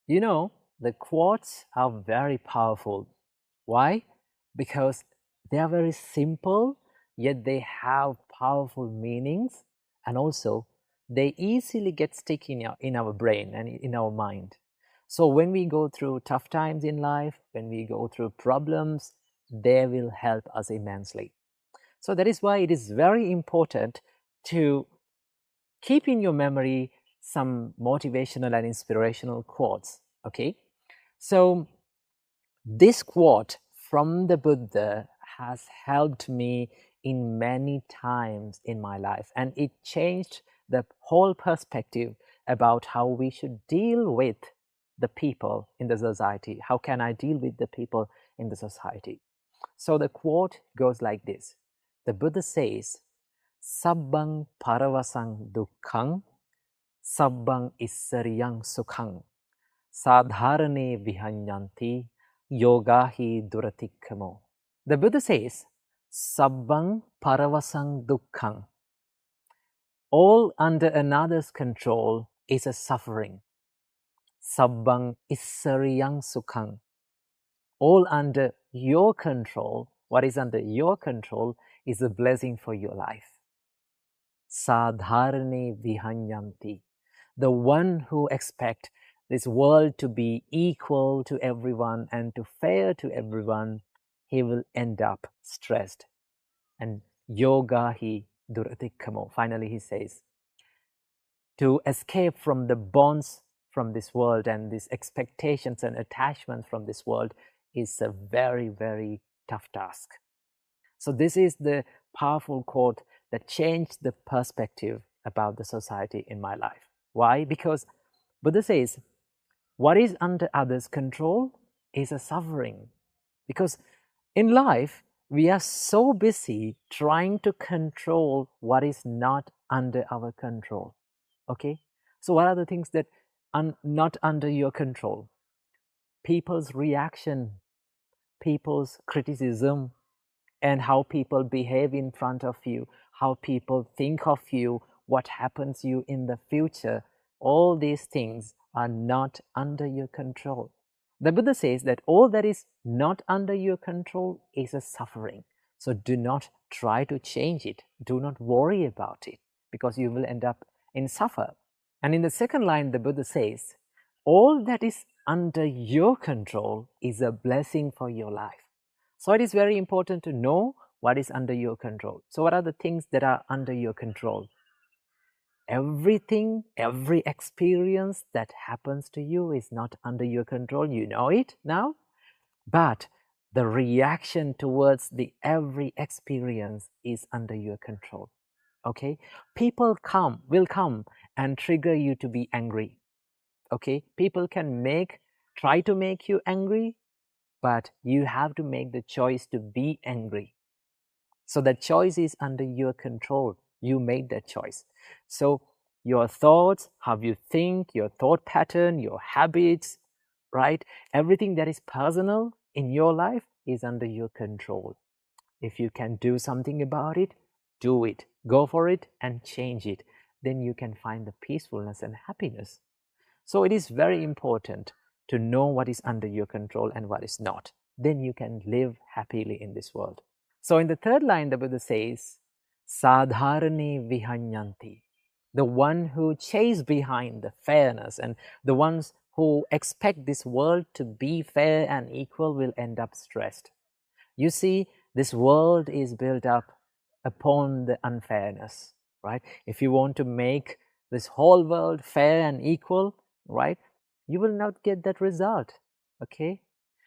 You know, the quotes are very powerful. Why? Because they are very simple, yet they have powerful meanings, and also they easily get stick in our brain and in our mind. So when we go through tough times in life, when we go through problems, they will help us immensely. So that is why it is very important to keep in your memory some motivational and inspirational quotes. Okay, so this quote from the Buddha has helped me in many times in my life, and it changed the whole perspective about how we should deal with the people in the society. How can I deal with the people in the society? So the quote goes like this. The Buddha says, Sabbang paravasang dukkhang, sabbang issariyang sukhang, sadharane vihanyanti, yogahi duratikkamo. The Buddha says, Sabbang paravasang dukkhang. All under another's control is a suffering. Sabbang issariyang sukhang. All under your control, what is under your control is a blessing for your life. Sadharane vihanyanti. The one who expects this world to be equal to everyone and to fair to everyone, he will end up stressed. And yogahi duratikkamo. Finally, he says, to escape from the bonds from this world and these expectations and attachments from this world is a very, very tough task. So this is the powerful quote that changed the perspective about the society in my life. Why? Because Buddha says, what is under others' control is a suffering. Because in life, we are so busy trying to control what is not under our control. Okay? So what are the things that are not under your control? People's reaction, people's criticism, and how people behave in front of you, how people think of you, what happens to you in the future. All these things are not under your control. The Buddha says that all that is not under your control is a suffering. So do not try to change it. Do not worry about it, because you will end up in suffer. And in the second line, the Buddha says, all that is under your control is a blessing for your life. So it is very important to know what is under your control. So what are the things that are under your control? Everything, every experience that happens to you is not under your control. You know it now. But the reaction towards the every experience is under your control. Okay? People will come and trigger you to be angry. Okay? People can try to make you angry, but you have to make the choice to be angry. So that choice is under your control. You made that choice. So your thoughts, how you think, your thought pattern, your habits, right? Everything that is personal in your life is under your control. If you can do something about it, do it. Go for it and change it. Then you can find the peacefulness and happiness. So it is very important to know what is under your control and what is not. Then you can live happily in this world. So in the third line, the Buddha says, Sadharane vihanyanti. The one who chase behind the fairness and the ones who expect this world to be fair and equal will end up stressed. You see, this world is built up upon the unfairness, right? If you want to make this whole world fair and equal, right, you will not get that result, okay?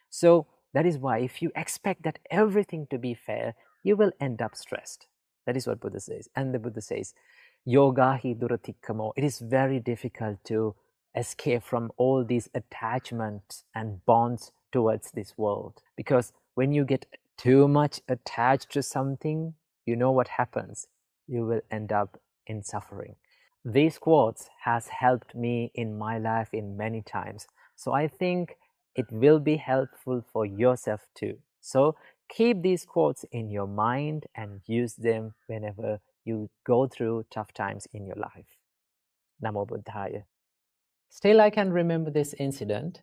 So that is why if you expect that everything to be fair, you will end up stressed. That is what Buddha says. And the Buddha says, yoga hi duratikkamo. It is very difficult to escape from all these attachments and bonds towards this world. Because when you get too much attached to something, you know what happens. You will end up in suffering. These quotes has helped me in my life in many times. So I think it will be helpful for yourself too. So keep these quotes in your mind and use them whenever you go through tough times in your life. Namo Buddhaya. Still, I can remember this incident.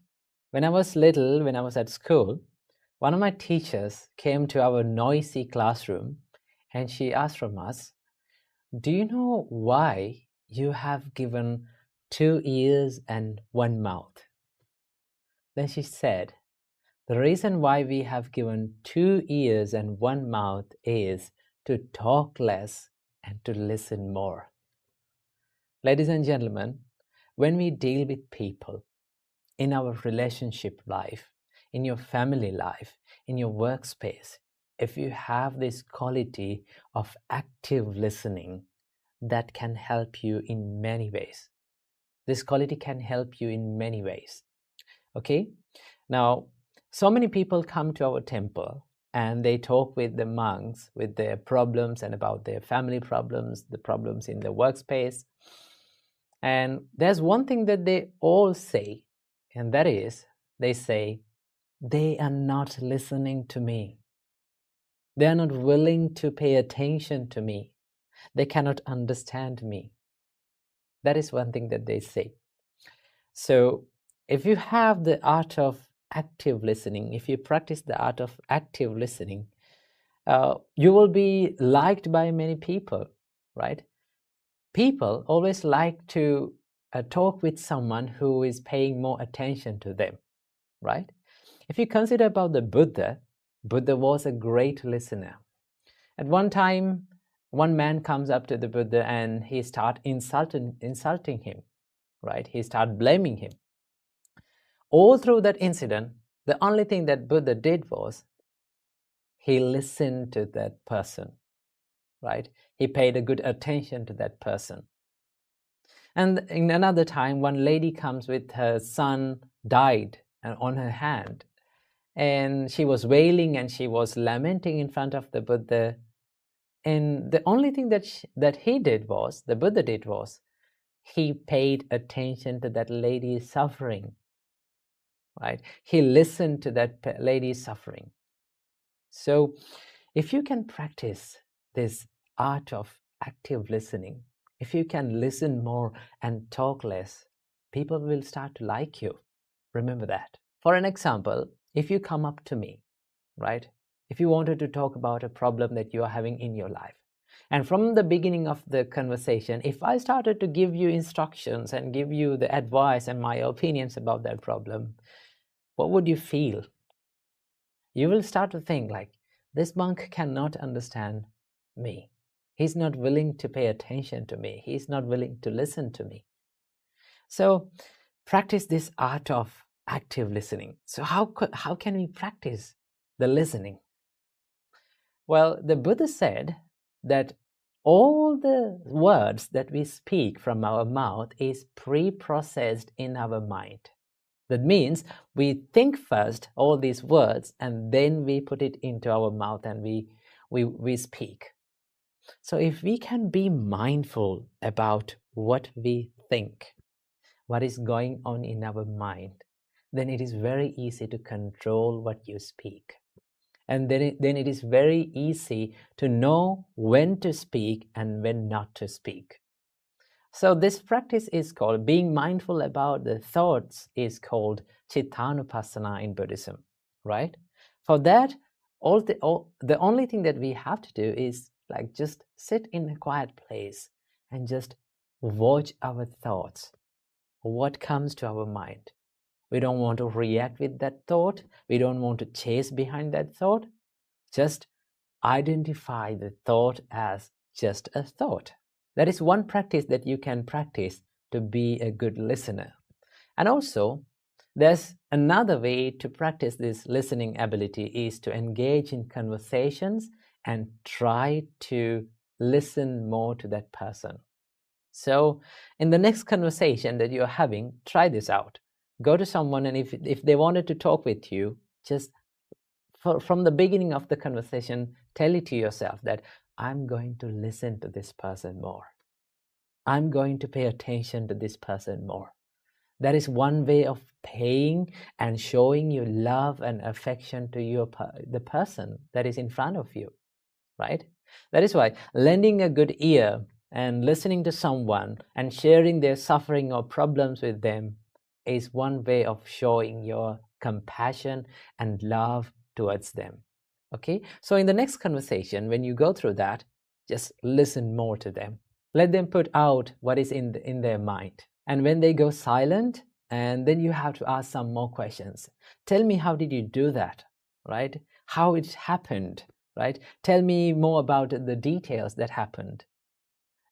When I was little, when I was at school, one of my teachers came to our noisy classroom and she asked from us, "Do you know why you have given 2 ears and 1 mouth?" Then she said, "The reason why we have given 2 ears and 1 mouth is to talk less and to listen more." Ladies and gentlemen, when we deal with people in our relationship life, in your family life, in your workspace, if you have this quality of active listening, that can help you in many ways. This quality can help you in many ways. Okay? Now, so many people come to our temple and they talk with the monks with their problems and about their family problems, the problems in the workspace. And there's one thing that they all say, and that is, they say, they are not listening to me. They are not willing to pay attention to me. They cannot understand me. That is one thing that they say. So if you have the art of active listening, if you practice the art of active listening, you will be liked by many people, right? People always like to talk with someone who is paying more attention to them, right? If you consider about the Buddha, Buddha was a great listener. At one time, one man comes up to the Buddha and he starts insulting him, right? He starts blaming him. All through that incident, the only thing that Buddha did was he listened to that person, right? He paid a good attention to that person. And in another time, one lady comes with her son died on her hand, and she was wailing and she was lamenting in front of the Buddha. And the only thing that the Buddha did was, he paid attention to that lady's suffering, right? He listened to that lady's suffering. So if you can practice this art of active listening, if you can listen more and talk less, people will start to like you. Remember that. For an example, if you come up to me, right? If you wanted to talk about a problem that you are having in your life, and from the beginning of the conversation, if I started to give you instructions and give you the advice and my opinions about that problem, what would you feel? You will start to think like, this monk cannot understand me. He's not willing to pay attention to me. He's not willing to listen to me. So practice this art of active listening. So how can we practice the listening? Well, the Buddha said that all the words that we speak from our mouth is pre-processed in our mind. That means we think first all these words and then we put it into our mouth and we speak. So if we can be mindful about what we think, what is going on in our mind, then it is very easy to control what you speak. And then it is very easy to know when to speak and when not to speak. So this practice is called, being mindful about the thoughts is called Chittanupassana in Buddhism, right? For that, the only thing that we have to do is like just sit in a quiet place and just watch our thoughts, what comes to our mind. We don't want to react with that thought. We don't want to chase behind that thought. Just identify the thought as just a thought. That is one practice that you can practice to be a good listener. And also, there's another way to practice this listening ability is to engage in conversations and try to listen more to that person. So in the next conversation that you're having, try this out. Go to someone, and if they wanted to talk with you, just from the beginning of the conversation, tell it to yourself that I'm going to listen to this person more. I'm going to pay attention to this person more. That is one way of paying and showing your love and affection to the person that is in front of you, right? That is why lending a good ear and listening to someone and sharing their suffering or problems with them is one way of showing your compassion and love towards them. Okay, so in the next conversation, when you go through that, just listen more to them. Let them put out what is in their mind. And when they go silent, and then you have to ask some more questions. Tell me, how did you do that, right? How it happened, right? Tell me more about the details that happened.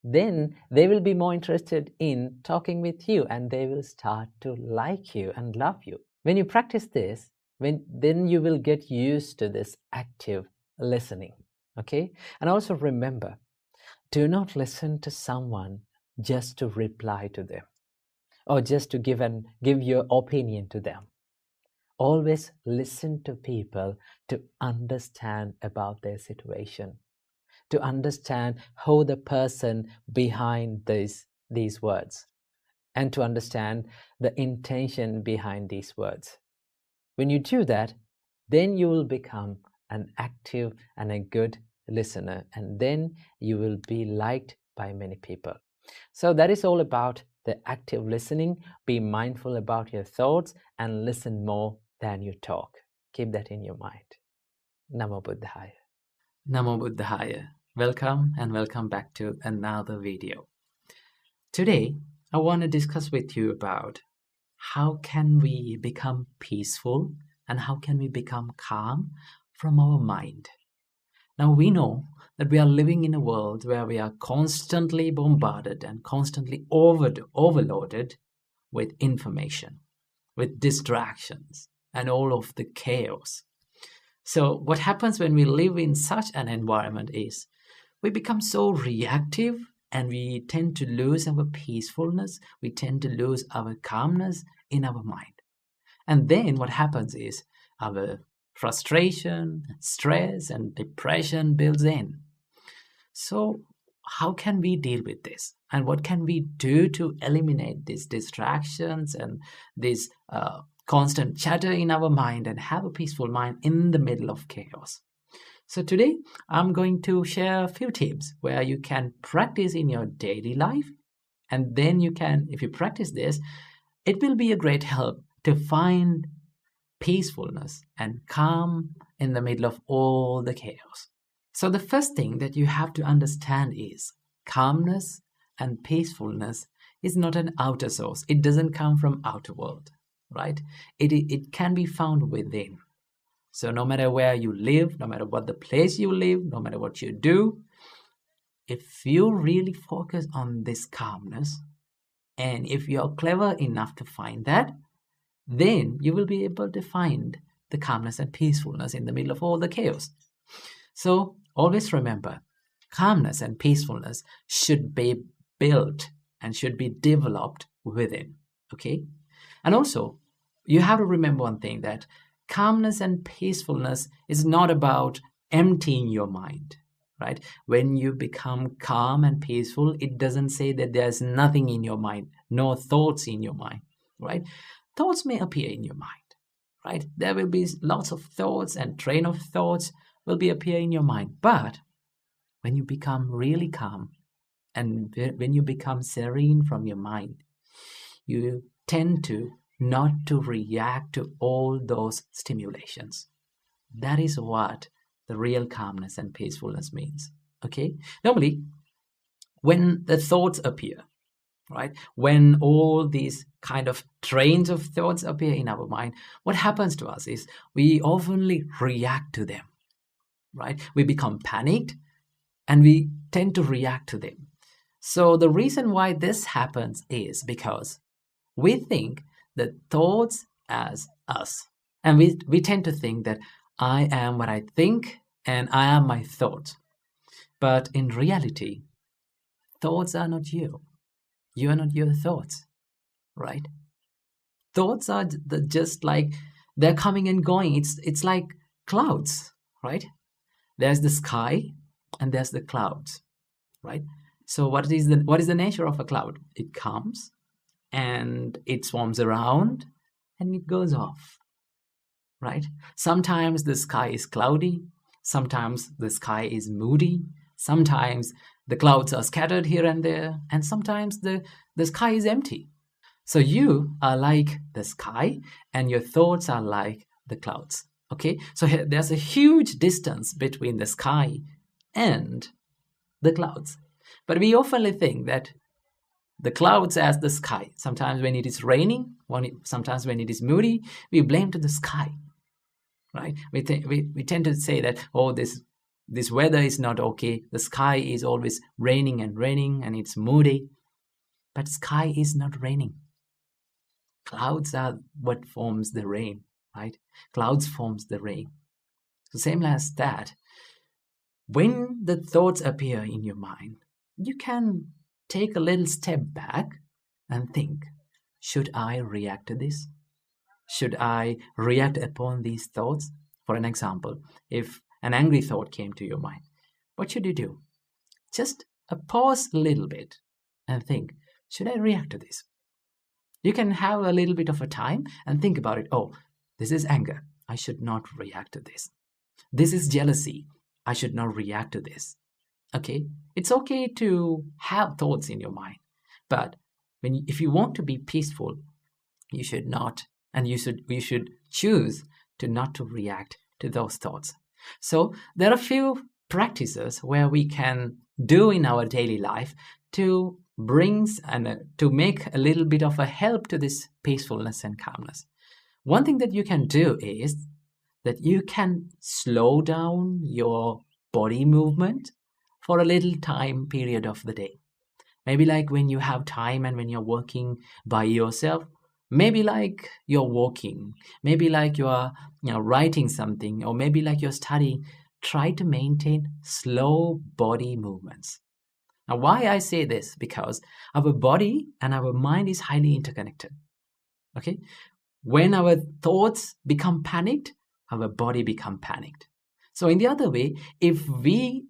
Then they will be more interested in talking with you, and they will start to like you and love you. When you practice this, then you will get used to this active listening. Okay? And also remember, do not listen to someone just to reply to them or just to give your opinion to them. Always listen to people to understand about their situation, to understand who the person behind these words, and to understand the intention behind these words. When you do that, then you will become an active and a good listener, and then you will be liked by many people. So that is all about the active listening. Be mindful about your thoughts and listen more than you talk. Keep that in your mind. Namo Buddhaya. Namo Buddhaya. Welcome and welcome back to another video. Today, I want to discuss with you about how can we become peaceful and how can we become calm from our mind. Now we know that we are living in a world where we are constantly bombarded and constantly overloaded with information, with distractions and all of the chaos. So what happens when we live in such an environment is we become so reactive, and we tend to lose our peacefulness. We tend to lose our calmness in our mind. And then what happens is our frustration, stress, and depression builds in. So how can we deal with this? And what can we do to eliminate these distractions and this constant chatter in our mind and have a peaceful mind in the middle of chaos? So today, I'm going to share a few tips where you can practice in your daily life. And then you can, if you practice this, it will be a great help to find peacefulness and calm in the middle of all the chaos. So the first thing that you have to understand is calmness and peacefulness is not an outer source. It doesn't come from outer world, right? It can be found within. So no matter where you live, no matter what the place you live, no matter what you do, if you really focus on this calmness, and if you're clever enough to find that, then you will be able to find the calmness and peacefulness in the middle of all the chaos. So always remember, calmness and peacefulness should be built and should be developed within, okay? And also, you have to remember one thing, that calmness and peacefulness is not about emptying your mind, right? When you become calm and peaceful, it doesn't say that there's nothing in your mind, no thoughts in your mind, right? Thoughts may appear in your mind, right? There will be lots of thoughts and train of thoughts will be appear in your mind. But when you become really calm and when you become serene from your mind, you tend to not to react to all those stimulations. That is what the real calmness and peacefulness means, okay? Normally, when the thoughts appear, right? When all these kind of trains of thoughts appear in our mind, what happens to us is we oftenly react to them, right? We become panicked and we tend to react to them. So the reason why this happens is because we think the thoughts as us. And we tend to think that I am what I think and I am my thoughts. But in reality, thoughts are not you. You are not your thoughts, right? Thoughts are just like, they're coming and going. It's like clouds, right? There's the sky and there's the clouds, right? So what is the nature of a cloud? It comes and it swarms around and it goes off, right? Sometimes the sky is cloudy, sometimes the sky is moody, sometimes the clouds are scattered here and there, and sometimes the sky is empty. So you are like the sky and your thoughts are like the clouds. Okay, so there's a huge distance between the sky and the clouds. But we often think that the clouds as the sky. Sometimes when it is raining, sometimes when it is moody, we blame to the sky, right? We tend to say that, oh, this weather is not okay. The sky is always raining and it's moody. But sky is not raining. Clouds are what forms the rain, right? Clouds forms the rain. So same as that, when the thoughts appear in your mind, you can take a little step back and think, should I react to this? Should I react upon these thoughts? For an example, if an angry thought came to your mind, what should you do? Just pause a little bit and think, should I react to this? You can have a little bit of a time and think about it. Oh, this is anger. I should not react to this. This is jealousy. I should not react to this. Okay? It's okay to have thoughts in your mind. But if you want to be peaceful, you should not, and you should choose to not to react to those thoughts. So there are a few practices where we can do in our daily life to to make a little bit of a help to this peacefulness and calmness. One thing that you can do is that you can slow down your body movement for a little time period of the day. Maybe like when you have time and when you're working by yourself, maybe like you're walking, maybe like you're writing something, or maybe like you're studying. Try to maintain slow body movements. Now, why I say this? Because our body and our mind is highly interconnected. Okay? When our thoughts become panicked, our body become panicked. So in the other way, if we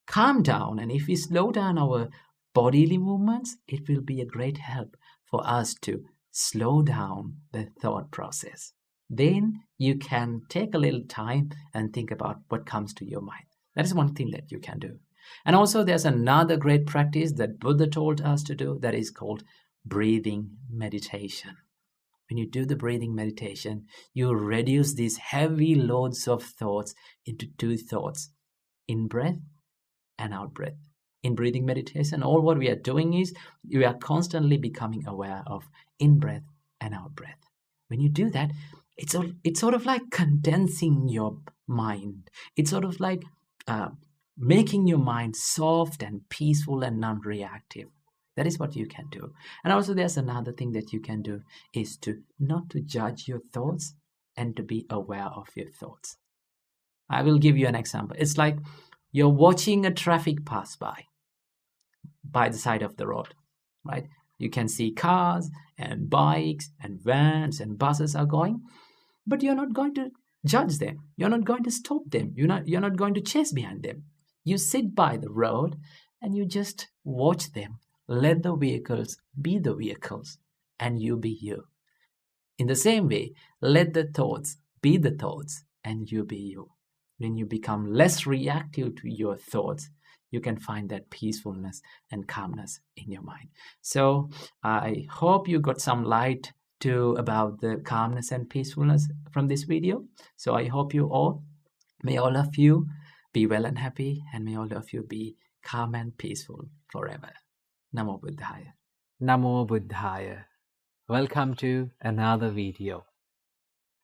calm down and if we slow down our bodily movements, it will be a great help for us to slow down the thought process. Then you can take a little time and think about what comes to your mind. That is one thing that you can do. And also there's another great practice that Buddha told us to do, that is called breathing meditation. When you do the breathing meditation, you reduce these heavy loads of thoughts into two thoughts, in breath and out breath. In breathing meditation, all what we are doing is you are constantly becoming aware of in breath and out breath. When you do that, it's sort of like condensing your mind. It's sort of like making your mind soft and peaceful and non-reactive. That is what you can do. And also there's another thing that you can do is to not to judge your thoughts and to be aware of your thoughts. I will give you an example. It's like you're watching a traffic pass by the side of the road, right? You can see cars and bikes and vans and buses are going, but you're not going to judge them. You're not going to stop them. You're not going to chase behind them. You sit by the road and you just watch them. Let the vehicles be the vehicles and you be you. In the same way, let the thoughts be the thoughts and you be you. When you become less reactive to your thoughts, you can find that peacefulness and calmness in your mind. So I hope you got some light about the calmness and peacefulness from this video. So I hope may all of you be well and happy, and may all of you be calm and peaceful forever. Namo Buddhaya. Namo Buddhaya. Welcome to another video.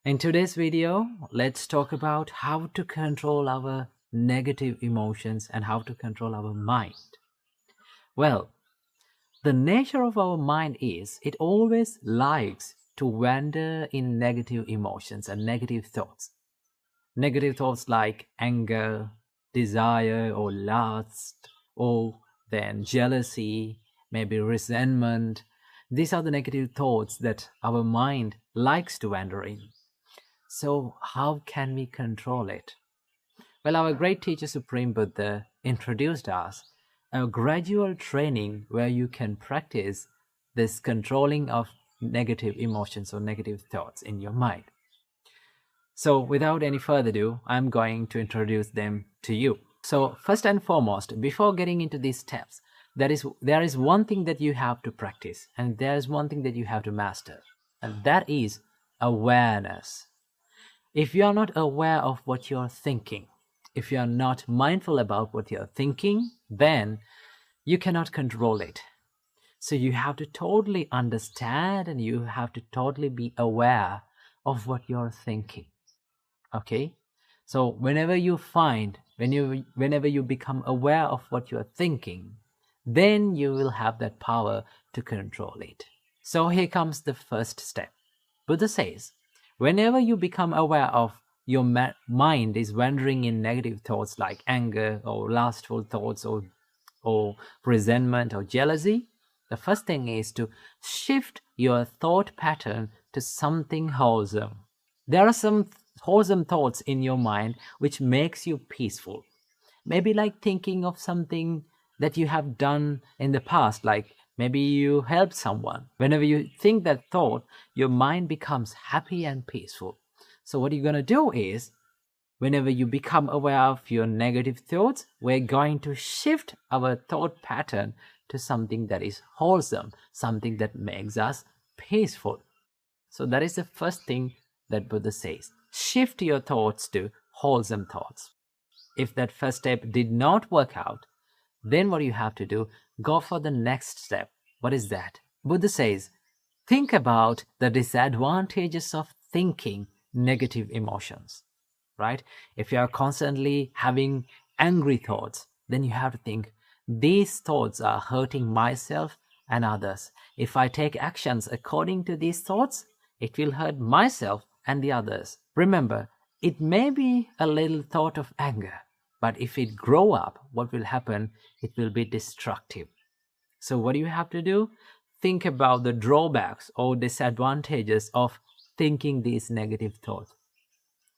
In today's video, let's talk about how to control our negative emotions and how to control our mind. Well, the nature of our mind is it always likes to wander in negative emotions and negative thoughts. Negative thoughts like anger, desire or lust, or then jealousy, maybe resentment. These are the negative thoughts that our mind likes to wander in. So how can we control it? Well, our great teacher Supreme Buddha introduced us a gradual training where you can practice this controlling of negative emotions or negative thoughts in your mind. So without any further ado, I'm going to introduce them to you. So first and foremost, before getting into these steps, there is one thing that you have to practice, and there is one thing that you have to master, and that is awareness. If you are not aware of what you're thinking, if you are not mindful about what you're thinking, then you cannot control it. So you have to totally understand, and you have to totally be aware of what you're thinking. Okay? So whenever you become aware of what you're thinking, then you will have that power to control it. So here comes the first step. Buddha says, whenever you become aware of your mind is wandering in negative thoughts like anger or lustful thoughts or resentment or jealousy, the first thing is to shift your thought pattern to something wholesome. There are some wholesome thoughts in your mind which makes you peaceful. Maybe like thinking of something that you have done in the past, like maybe you helped someone. Whenever you think that thought, your mind becomes happy and peaceful. So what you're going to do is, whenever you become aware of your negative thoughts, we're going to shift our thought pattern to something that is wholesome, something that makes us peaceful. So that is the first thing that Buddha says. Shift your thoughts to wholesome thoughts. If that first step did not work out, then what you have to do, go for the next step. What is that? Buddha says, think about the disadvantages of thinking negative emotions, right? If you are constantly having angry thoughts, then you have to think, these thoughts are hurting myself and others. If I take actions according to these thoughts, it will hurt myself and the others. Remember, it may be a little thought of anger, but if it grow up, what will happen? It will be destructive. So what do you have to do? Think about the drawbacks or disadvantages of thinking these negative thoughts.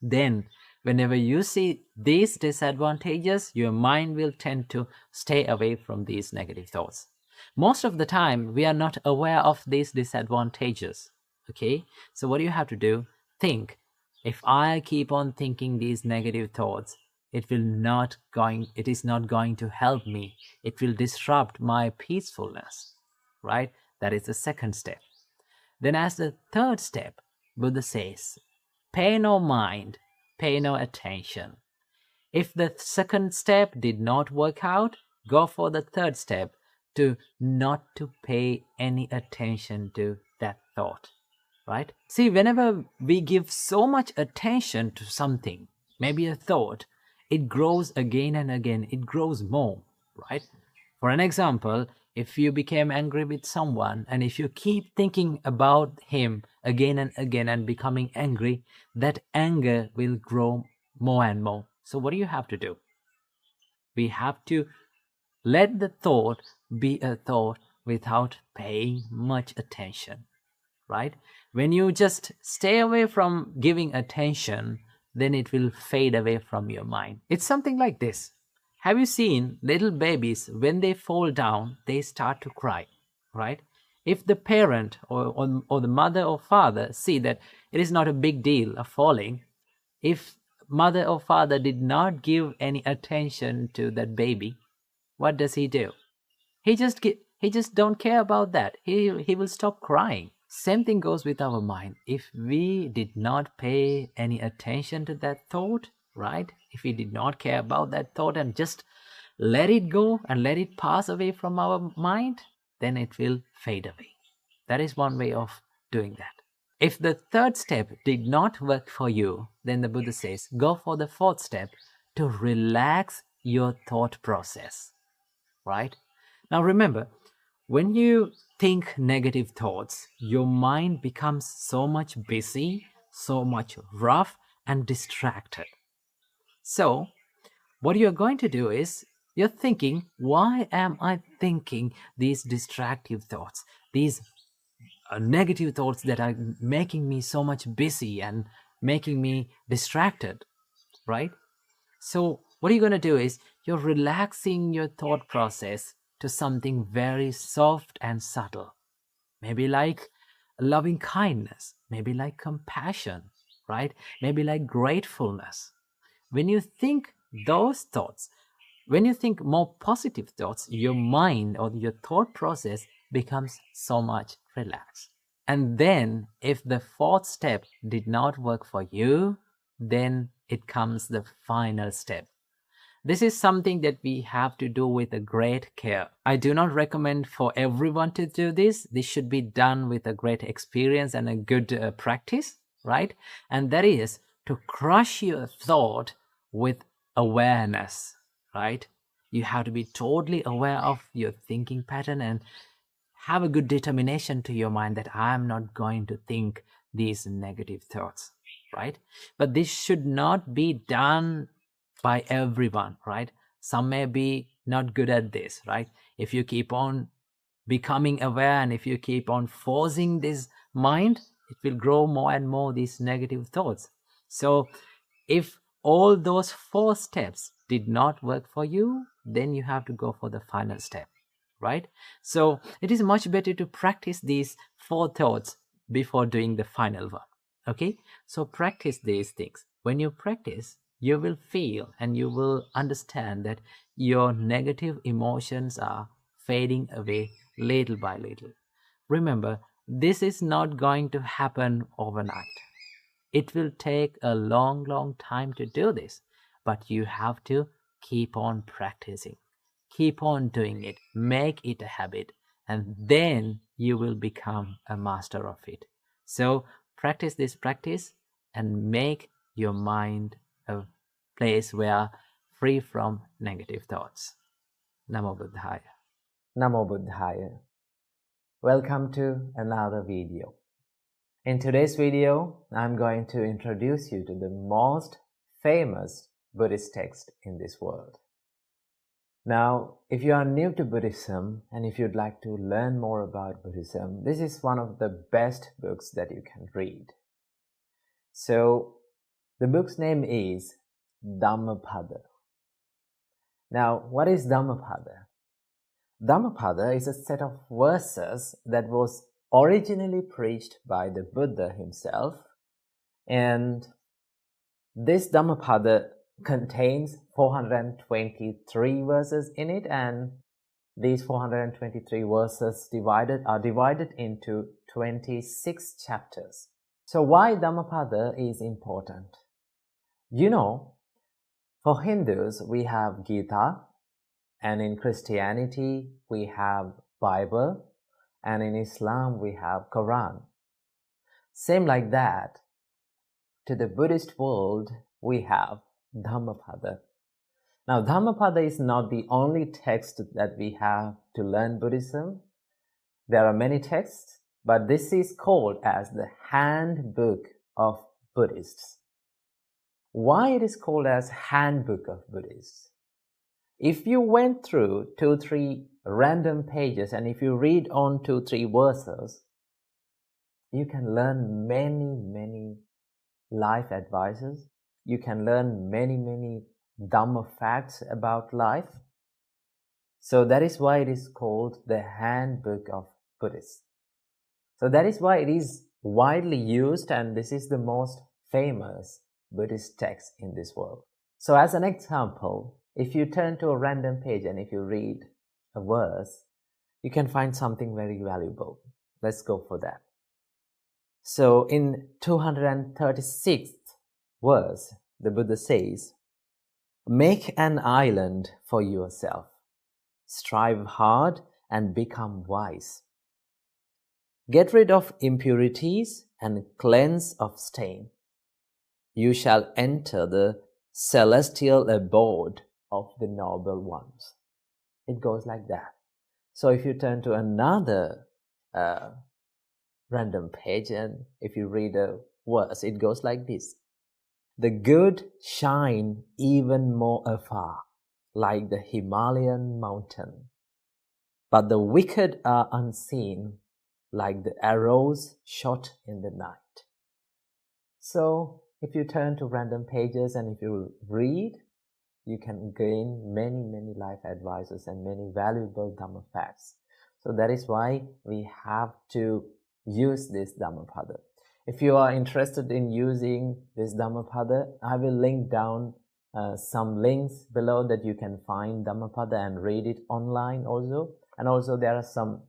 Then, whenever you see these disadvantages, your mind will tend to stay away from these negative thoughts. Most of the time, we are not aware of these disadvantages. Okay? So what do you have to do? Think, if I keep on thinking these negative thoughts, it is not going to help me. It will disrupt my peacefulness. Right? That is the second step. Then as the third step, Buddha says, pay no mind, pay no attention. If the second step did not work out, go for the third step, to not to pay any attention to that thought, right? See, whenever we give so much attention to something, maybe a thought, it grows again and again, it grows more, right? For an example, if you became angry with someone, and if you keep thinking about him again and again and becoming angry, that anger will grow more and more. So what do you have to do? We have to let the thought be a thought without paying much attention, right? When you just stay away from giving attention, then it will fade away from your mind. It's something like this. Have you seen little babies, when they fall down, they start to cry, right? If the parent or the mother or father see that it is not a big deal of falling, if mother or father did not give any attention to that baby, what does he do? He just don't care about that. He will stop crying. Same thing goes with our mind. If we did not pay any attention to that thought, right? If we did not care about that thought and just let it go and let it pass away from our mind, then it will fade away. That is one way of doing that. If the third step did not work for you, then the Buddha says, go for the fourth step, to relax your thought process, right? Now remember, when you think negative thoughts, your mind becomes so much busy, so much rough and distracted. So what you're going to do is, you're thinking, why am I thinking these distractive thoughts, these negative thoughts that are making me so much busy and making me distracted, right? So what you're going to do is, you're relaxing your thought process to something very soft and subtle. Maybe like loving kindness, maybe like compassion, right? Maybe like gratefulness. When you think those thoughts, When you think more positive thoughts, your mind or your thought process becomes so much relaxed. And then if the fourth step did not work for you, then it comes the final step. This is something that we have to do with a great care. I do not recommend for everyone to do this. This should be done with a great experience and a good practice, right? And that is to crush your thought with awareness, right? You have to be totally aware of your thinking pattern and have a good determination to your mind that I am not going to think these negative thoughts, right? But this should not be done by everyone, right? Some may be not good at this, right? If you keep on becoming aware and if you keep on forcing this mind, it will grow more and more these negative thoughts. So if all those 4 steps did not work for you, then you have to go for the final step, right? So it is much better to practice these 4 thoughts before doing the final one. Okay, so practice these things. When you practice, you will feel and you will understand that your negative emotions are fading away little by little. Remember, this is not going to happen overnight. It will take a long time to do this, but you have to keep on practicing. Keep on doing it. Make it a habit, and then you will become a master of it. So practice this practice and make your mind a place where free from negative thoughts. Namo Buddhaya. Namo Buddhaya. Welcome to another video. In today's video, I'm going to introduce you to the most famous Buddhist text in this world. Now, if you are new to Buddhism and if you'd like to learn more about Buddhism, this is one of the best books that you can read. So, the book's name is Dhammapada. Now, what is Dhammapada? Dhammapada is a set of verses that was originally preached by the Buddha himself, and this Dhammapada contains 423 verses in it, and these 423 verses are divided into 26 chapters. So why Dhammapada is important? You know, for Hindus we have Gita, and in Christianity we have Bible, and in Islam we have Quran. Same like that, to the Buddhist world we have Dhammapada. Now Dhammapada is not the only text that we have to learn Buddhism. There are many texts, but this is called as the Handbook of Buddhists. Why it is called as Handbook of Buddhists? If you went through 2-3 random pages and if you read on 2-3 verses, you can learn many life advices. You can learn many Dhamma facts about life. So that is why it is called the Handbook of Buddhists. So that is why it is widely used, and this is the most famous Buddhist text in this world. So as an example, if you turn to a random page and if you read a verse, you can find something very valuable. Let's go for that. So in 236th verse, the Buddha says, "Make an island for yourself. Strive hard and become wise. Get rid of impurities and cleanse of stain. You shall enter the celestial abode of the noble ones." It goes like that. So if you turn to another random page and if you read a verse, it goes like this. "The good shine even more afar, like the Himalayan mountain. But the wicked are unseen, like the arrows shot in the night." So if you turn to random pages and if you read, you can gain many life advices and many valuable Dhamma facts. So that is why we have to use this Dhammapada. If you are interested in using this Dhammapada, I will link down some links below that you can find Dhammapada and read it online also. And also there are some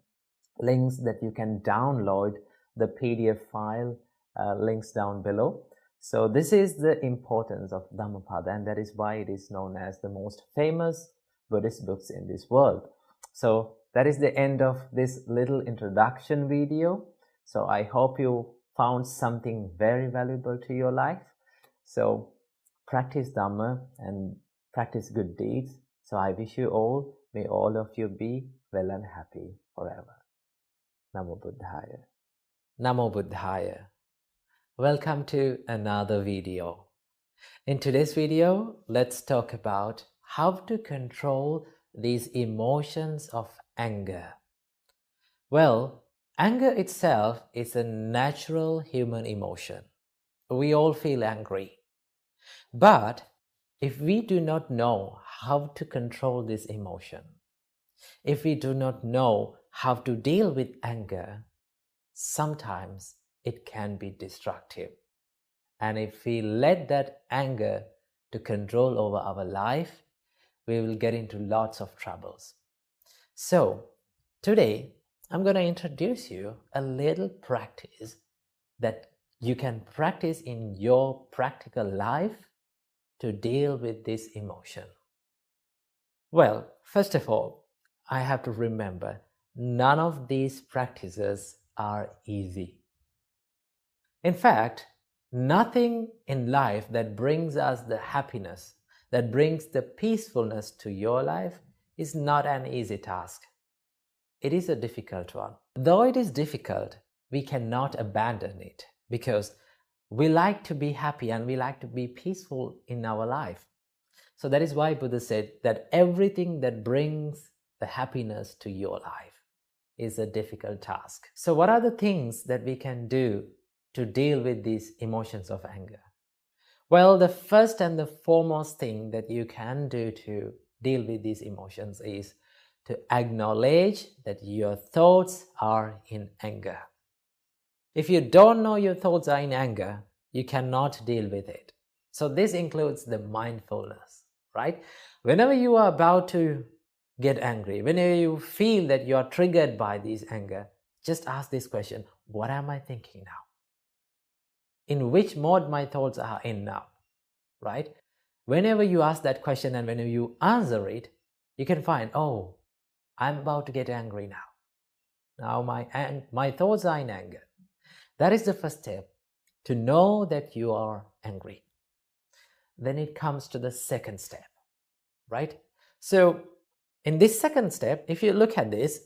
links that you can download the PDF file, links down below. So this is the importance of Dhammapada, and that is why it is known as the most famous Buddhist books in this world. So that is the end of this little introduction video. So I hope you found something very valuable to your life. So practice Dhamma and practice good deeds. So I wish you all, may all of you be well and happy forever. Namo Buddhaya. Namo Buddhaya. Welcome to another video. In today's video, let's talk about how to control these emotions of anger. Well, anger itself is a natural human emotion. We all feel angry. But if we do not know how to control this emotion, if we do not know how to deal with anger, sometimes it can be destructive. And if we let that anger to control over our life, we will get into lots of troubles. So today, I'm going to introduce you a little practice that you can practice in your practical life to deal with this emotion. Well, first of all, I have to remember none of these practices are easy. In fact, nothing in life that brings us the happiness, that brings the peacefulness to your life is not an easy task. It is a difficult one. Though it is difficult, we cannot abandon it because we like to be happy and we like to be peaceful in our life. So that is why Buddha said that everything that brings the happiness to your life is a difficult task. So what are the things that we can do to deal with these emotions of anger? Well, the first and the foremost thing that you can do to deal with these emotions is to acknowledge that your thoughts are in anger. If you don't know your thoughts are in anger, you cannot deal with it. So this includes the mindfulness, right? Whenever you are about to get angry, whenever you feel that you are triggered by this anger, just ask this question: what am I thinking now? In which mode my thoughts are in now, right? Whenever you ask that question and whenever you answer it, you can find, oh, I'm about to get angry now. Now my thoughts are in anger. That is the first step, to know that you are angry. Then it comes to the second step, right? So in this second step, if you look at this,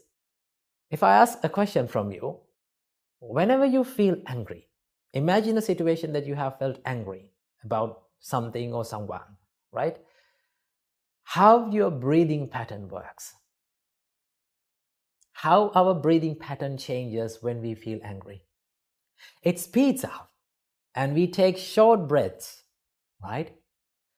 if I ask a question from you, whenever you feel angry, imagine a situation that you have felt angry about something or someone, right? How your breathing pattern works. How our breathing pattern changes when we feel angry. It speeds up and we take short breaths, right?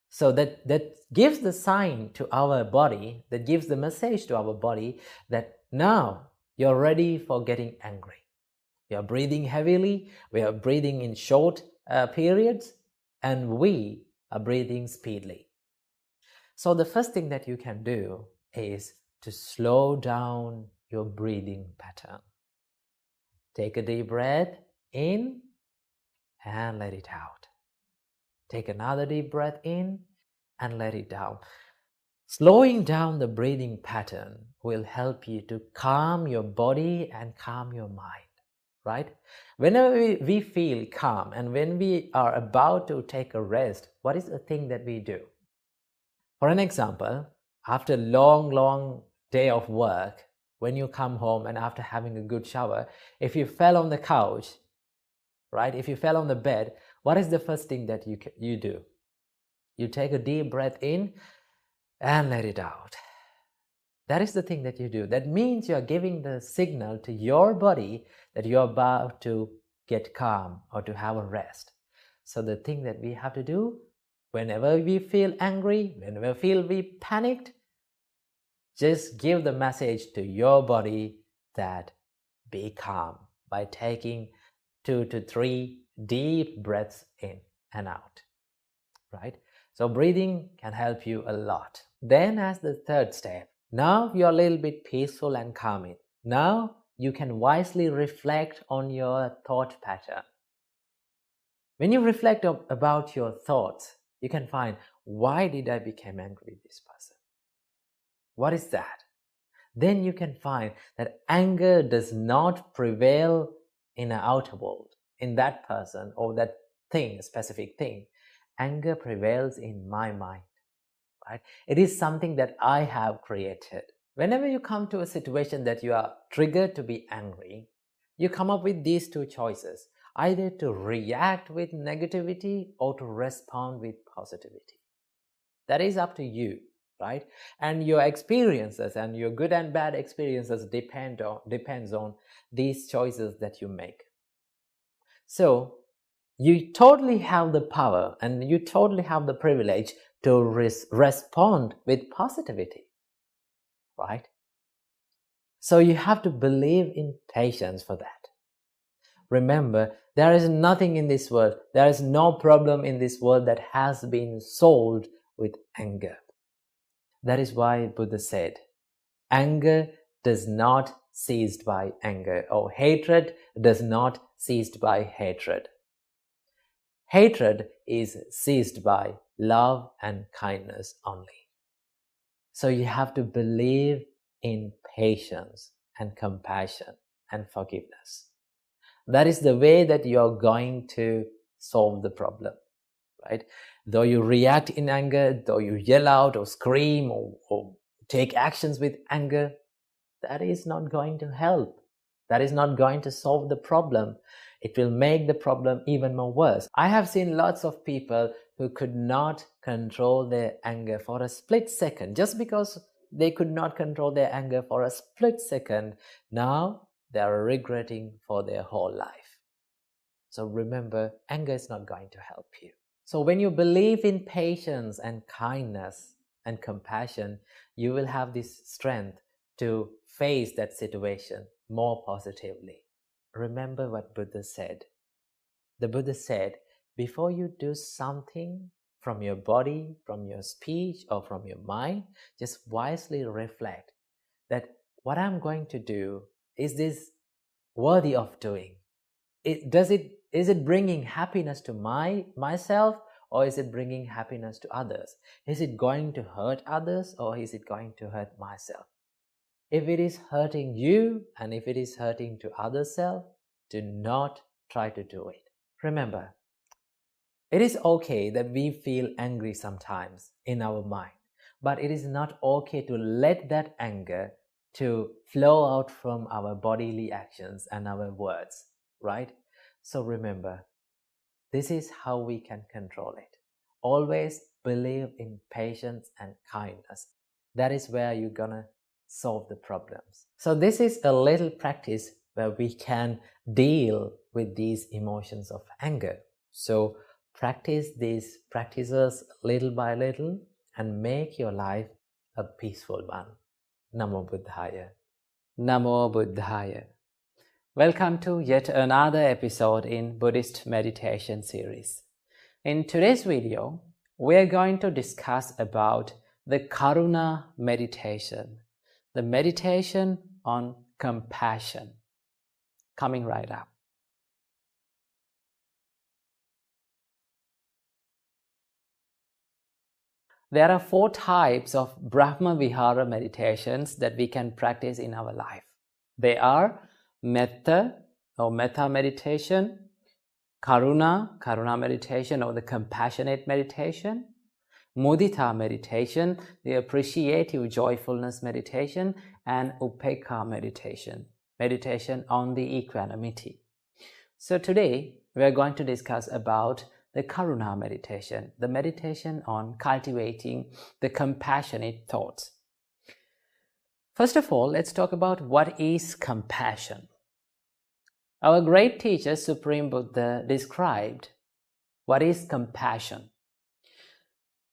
So that gives the sign to our body, that gives the message to our body that now you're ready for getting angry. We are breathing heavily, we are breathing in short periods, and we are breathing speedily. So the first thing that you can do is to slow down your breathing pattern. Take a deep breath in and let it out. Take another deep breath in and let it out. Slowing down the breathing pattern will help you to calm your body and calm your mind, right? Whenever we feel calm and when we are about to take a rest, what is the thing that we do? For an example, after a long day of work, when you come home and after having a good shower, if you fell on the couch, right? If you fell on the bed, what is the first thing that you do? You take a deep breath in and let it out. That is the thing that you do. That means you are giving the signal to your body that you're about to get calm or to have a rest. So the thing that we have to do, whenever we feel angry, whenever we feel we panicked, just give the message to your body that be calm by taking 2 to 3 deep breaths in and out. right? So breathing can help you a lot. Then as the third step, now you're a little bit peaceful and calming. Now you can wisely reflect on your thought pattern. When you reflect about your thoughts, you can find, why did I become angry with this person? What is that? Then you can find that anger does not prevail in an outer world, in that person or that thing, a specific thing. Anger prevails in my mind, right? It is something that I have created. Whenever you come to a situation that you are triggered to be angry, you come up with these two choices, either to react with negativity or to respond with positivity. That is up to you, right? And your experiences and your good and bad experiences depends on these choices that you make. So you totally have the power and you totally have the privilege to respond with positivity, right? So you have to believe in patience for that. Remember, there is nothing in this world, there is no problem in this world that has been solved with anger. That is why Buddha said, anger does not cease by anger, or hatred does not cease by hatred. Hatred is ceased by love and kindness only. So you have to believe in patience and compassion and forgiveness. That is the way that you are going to solve the problem, right? Though you react in anger, though you yell out or scream or take actions with anger, that is not going to help. That is not going to solve the problem. It will make the problem even more worse. I have seen lots of people who could not control their anger for a split second. Just because they could not control their anger for a split second, now they are regretting for their whole life. So remember, anger is not going to help you. So when you believe in patience and kindness and compassion, you will have this strength to face that situation more positively. Remember what Buddha said. The Buddha said, before you do something from your body, from your speech, or from your mind, just wisely reflect that what I'm going to do, is this worthy of doing? Is it bringing happiness to myself, or is it bringing happiness to others? Is it going to hurt others, or is it going to hurt myself? If it is hurting you and if it is hurting to other self, do not try to do it. Remember, it is okay that we feel angry sometimes in our mind, but it is not okay to let that anger to flow out from our bodily actions and our words, right? So remember, this is how we can control it. Always believe in patience and kindness. That is where you're gonna solve the problems. So this is a little practice where we can deal with these emotions of anger. So practice these practices little by little and make your life a peaceful one. Namo Buddhaya. Namo Buddhaya. Welcome to yet another episode in Buddhist meditation series. In today's video, we are going to discuss about the Karuna meditation, the meditation on compassion. Coming right up. There are 4 types of Brahma Vihara meditations that we can practice in our life. They are Metta or Metta meditation, Karuna meditation or the compassionate meditation, Mudita meditation, the appreciative joyfulness meditation, and Upekkha meditation, meditation on the equanimity. So today we are going to discuss about the Karuna meditation, the meditation on cultivating the compassionate thoughts. First of all, let's talk about what is compassion. Our great teacher, Supreme Buddha, described what is compassion.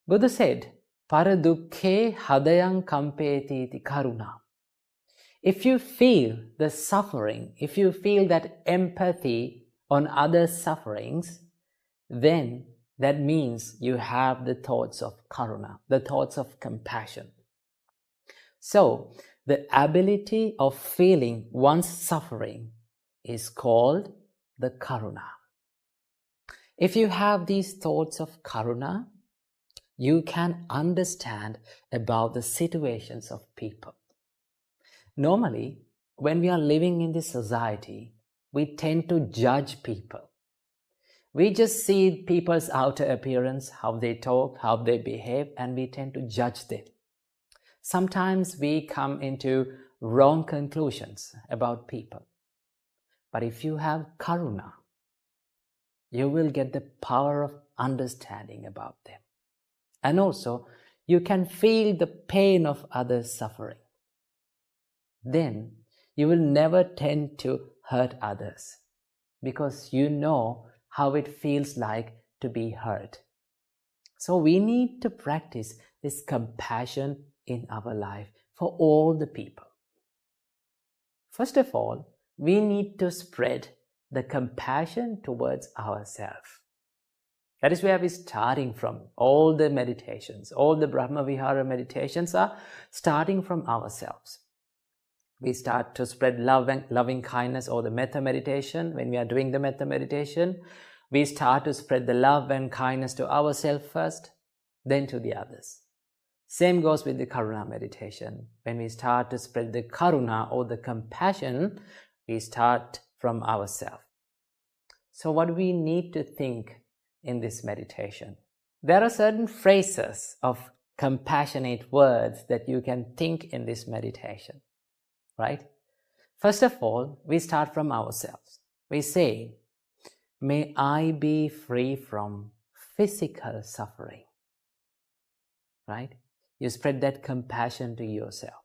Buddha said, Paradukkhe hadayang kampeti iti karuna. If you feel the suffering, if you feel that empathy on others' sufferings, then that means you have the thoughts of karuna, the thoughts of compassion. So, the ability of feeling one's suffering is called the karuna. If you have these thoughts of karuna, you can understand about the situations of people. Normally, when we are living in this society, we tend to judge people. We just see people's outer appearance, how they talk, how they behave, and we tend to judge them. Sometimes we come into wrong conclusions about people. But if you have karuna, you will get the power of understanding about them. And also, you can feel the pain of others' suffering. Then, you will never tend to hurt others because you know how it feels like to be hurt. So we need to practice this compassion in our life for all the people. First of all, we need to spread the compassion towards ourselves. That is where we're starting from. All the meditations, all the Brahma Vihara meditations are starting from ourselves. We start to spread love and loving kindness, or the metta meditation. When we are doing the metta meditation, we start to spread the love and kindness to ourselves first, then to the others. Same goes with the karuna meditation. When we start to spread the karuna or the compassion, we start from ourselves. So what do we need to think in this meditation? There are certain phrases of compassionate words that you can think in this meditation, right? First of all, we start from ourselves. We say, may I be free from physical suffering, right? You spread that compassion to yourself.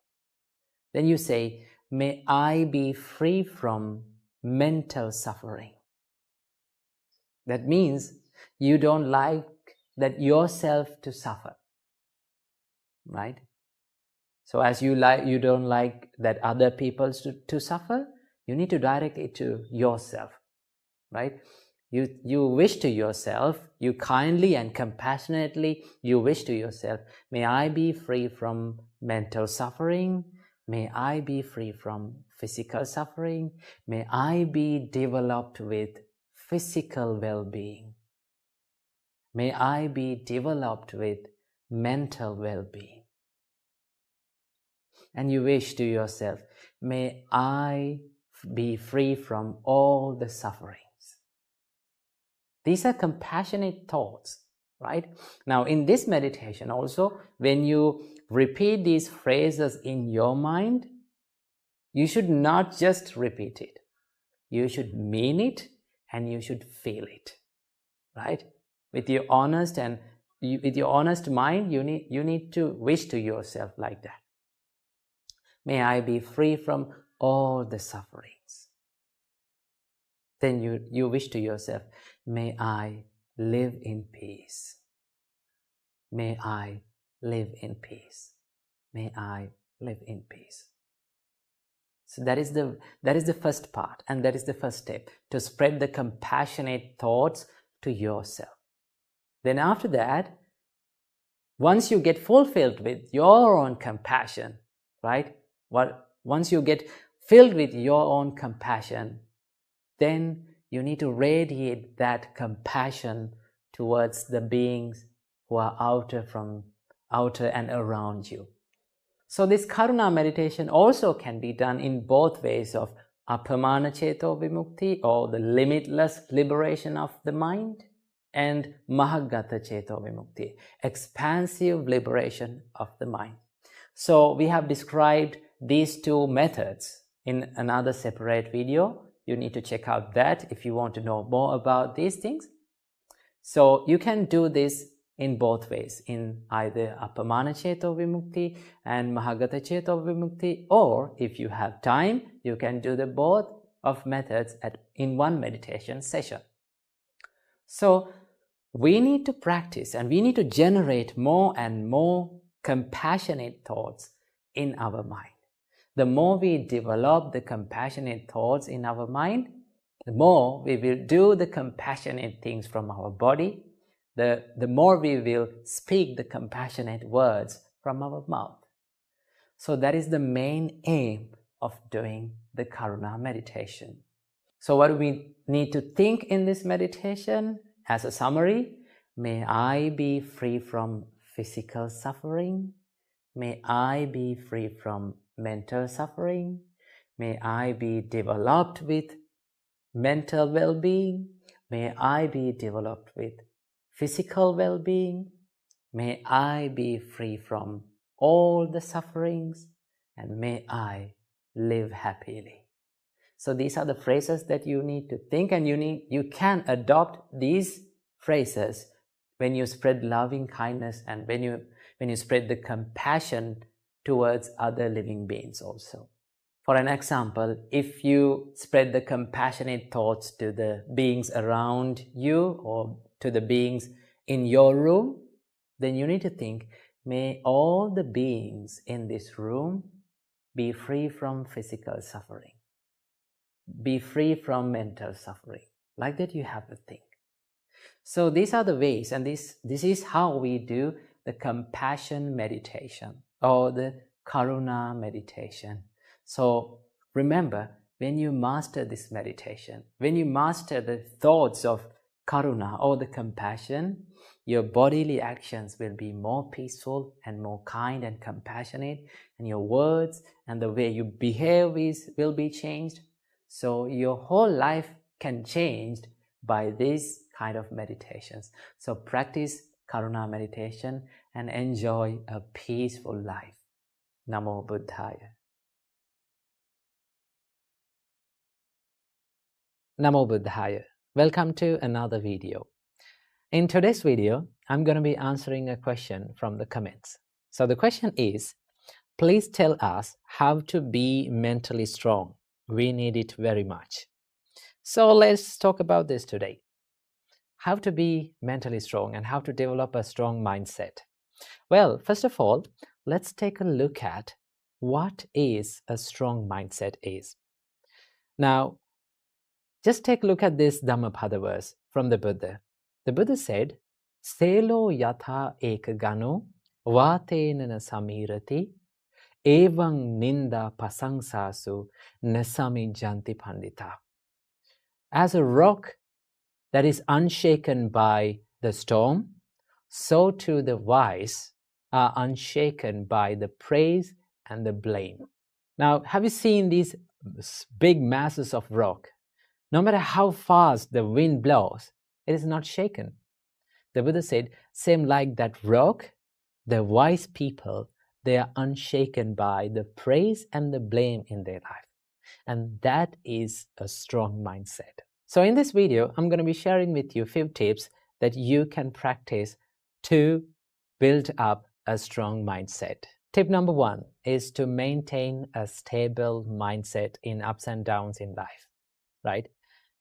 Then you say, may I be free from mental suffering. That means you don't like that yourself to suffer, right? So as you don't like that other people to suffer, you need to direct it to yourself, right? You wish to yourself, you kindly and compassionately, you wish to yourself, may I be free from mental suffering, may I be free from physical suffering, may I be developed with physical well-being, may I be developed with mental well-being. And you wish to yourself, may I be free from all the sufferings. These are compassionate thoughts, right? Now, in this meditation also, when you repeat these phrases in your mind, you should not just repeat it. You should mean it and you should feel it, right? With your honest mind, you need to wish to yourself like that. May I be free from all the sufferings. Then you wish to yourself, may I live in peace. May I live in peace. May I live in peace. So that is the first part, and that is the first step, to spread the compassionate thoughts to yourself. Then after that, once you get fulfilled with your own compassion, right? Once you get filled with your own compassion, then you need to radiate that compassion towards the beings who are outer and around you. So this karuna meditation also can be done in both ways of apamana ceto vimukti, or the limitless liberation of the mind, and mahagata ceto vimukti, expansive liberation of the mind. So we have described these two methods in another separate video. You need to check out that if you want to know more about these things. So you can do this in both ways, in either apamana ceto vimukti and mahagata ceto vimukti, or if you have time, you can do the both of methods in one meditation session. So we need to practice and we need to generate more and more compassionate thoughts in our mind. The more we develop the compassionate thoughts in our mind, the more we will do the compassionate things from our body, the more we will speak the compassionate words from our mouth. So that is the main aim of doing the Karuna meditation. So what do we need to think in this meditation? As a summary, may I be free from physical suffering. May I be free from mental suffering. May I be developed with mental well-being. May I be developed with physical well-being. May I be free from all the sufferings, and may I live happily. So these are the phrases that you need to think, and you can adopt these phrases when you spread loving kindness and when you spread the compassion towards other living beings also. For an example, if you spread the compassionate thoughts to the beings around you or to the beings in your room, then you need to think, may all the beings in this room be free from physical suffering, be free from mental suffering. Like that you have to think. So these are the ways, and this is how we do the compassion meditation or the Karuna meditation. So remember, when you master this meditation, when you master the thoughts of Karuna or the compassion, your bodily actions will be more peaceful and more kind and compassionate, and your words and the way you behave will be changed. So your whole life can change by these kind of meditations. So practice Karuna meditation and enjoy a peaceful life. Namo Buddhaya. Namo Buddhaya. Welcome to another video. In today's video, I'm going to be answering a question from the comments. So the question is, please tell us how to be mentally strong. We need it very much. So let's talk about this today. How to be mentally strong and how to develop a strong mindset. Well, first of all, let's take a look at what is a strong mindset is. Now, just take a look at this Dhammapada verse from the Buddha. The Buddha said, Selo yatha ekagano vatenana samirati evang ninda pasangsasu nasami janti pandita. As a rock that is unshaken by the storm, so too the wise are unshaken by the praise and the blame. Now, have you seen these big masses of rock? No matter how fast the wind blows, it is not shaken. The Buddha said, same like that rock, the wise people, they are unshaken by the praise and the blame in their life. And that is a strong mindset. So in this video, I'm going to be sharing with you a few tips that you can practice to build up a strong mindset. Tip number 1 is to maintain a stable mindset in ups and downs in life, right?